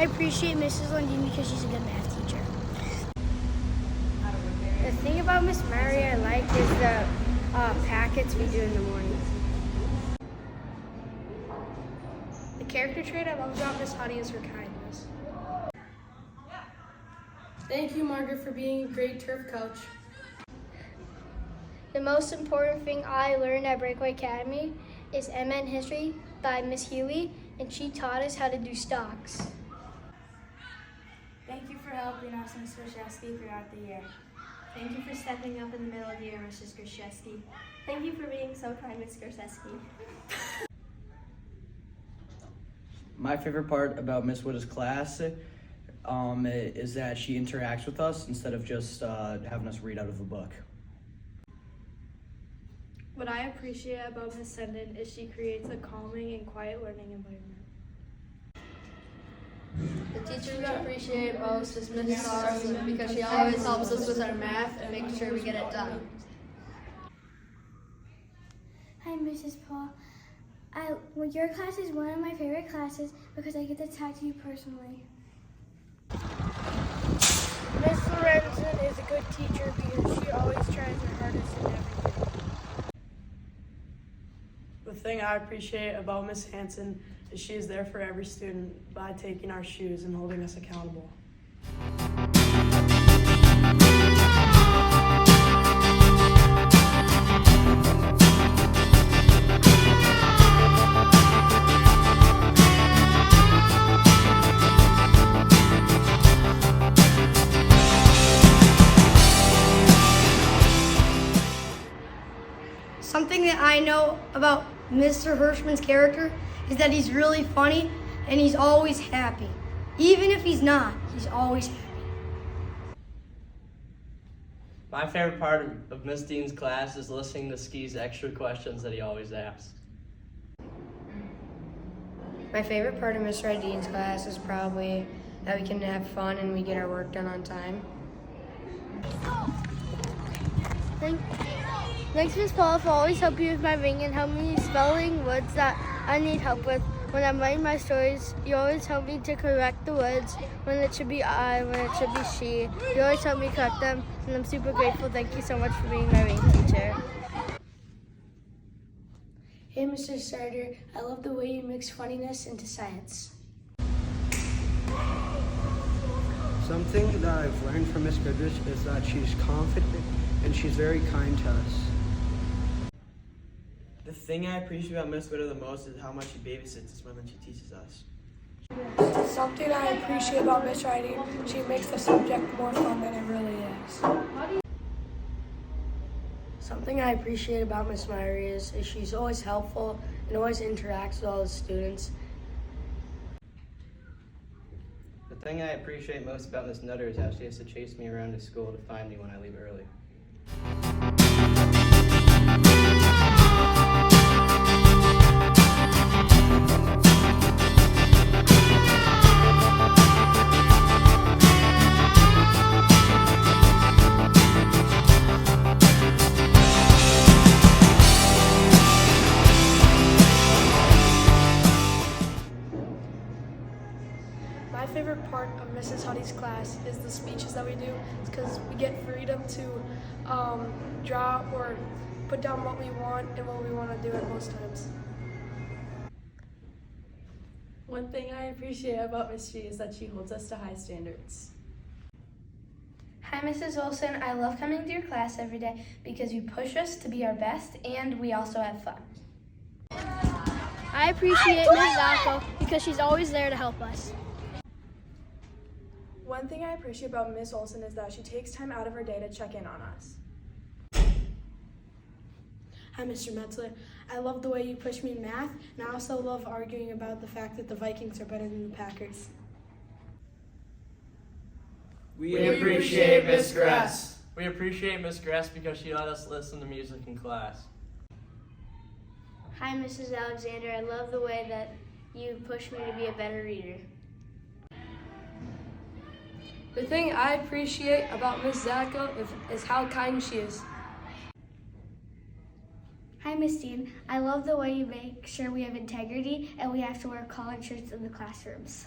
I appreciate Mrs. Lundin because she's a good math teacher. The thing about Miss Mary I like is the packets we do in the mornings. The character trait I love about Miss Huddy is her kindness. Thank you, Margaret, for being a great turf coach. The most important thing I learned at Breakaway Academy is MN History by Miss Huey, and she taught us how to do stocks. Thank you for helping us, Ms. Grashevsky, throughout the year. Thank you for stepping up in the middle of the year, Mrs. Grashevsky. Thank you for being so kind, Ms. Grashevsky. My favorite part about Miss Wood's class is that she interacts with us instead of just having us read out of a book. What I appreciate about Miss Senden is she creates a calming and quiet learning environment. The teacher we appreciate most is Miss Sarson because she always helps us with our math and makes sure we get it done. Hi, Mrs. Paul. Well, your class is one of my favorite classes because I get to talk to you personally. Miss Lorenzen is a good teacher because she always tries her hardest in everything. The thing I appreciate about Miss Hanson is she is there for every student by taking our shoes and holding us accountable. Something that I know about Mr. Hirschman's character is that he's really funny and he's always happy. Even if he's not, he's always happy. My favorite part of Miss Dean's class is listening to Ski's extra questions that he always asks. My favorite part of Mr. Dean's class is probably that we can have fun and we get our work done on time. Thanks, Miss Paula, for always helping me with my ring and helping me spelling words that I need help with. When I'm writing my stories, you always help me to correct the words when it should be I, when it should be she. You always help me correct them, and I'm super grateful. Thank you so much for being my ring teacher. Hey, Mr. Starter, I love the way you mix funniness into science. Something that I've learned from Miss Goodrich is that she's confident and she's very kind to us. The thing I appreciate about Miss Widow the most is how much she babysits us when she teaches us. Something I appreciate about Miss Riding, she makes the subject more fun than it really is. Something I appreciate about Miss Myrie is she's always helpful and always interacts with all the students. The thing I appreciate most about Miss Nutter is how she has to chase me around to school to find me when I leave early. My favorite part of Mrs. Huddy's class is the speeches that we do. It's because we get freedom to draw or put down what we want and what we want to do at most times. One thing I appreciate about Miss G is that she holds us to high standards. Hi, Mrs. Olson. I love coming to your class every day because you push us to be our best and we also have fun. I appreciate Miss Zacco because she's always there to help us. One thing I appreciate about Miss Olson is that she takes time out of her day to check in on us. Hi, Mr. Metzler. I love the way you push me in math, and I also love arguing about the fact that the Vikings are better than the Packers. We appreciate Miss Grass. We appreciate Miss Grass because she let us listen to music in class. Hi, Mrs. Alexander. I love the way that you push me to be a better reader. The thing I appreciate about Miss Zacco is how kind she is. Hi, Miss Dean. I love the way you make sure we have integrity and we have to wear collared shirts in the classrooms.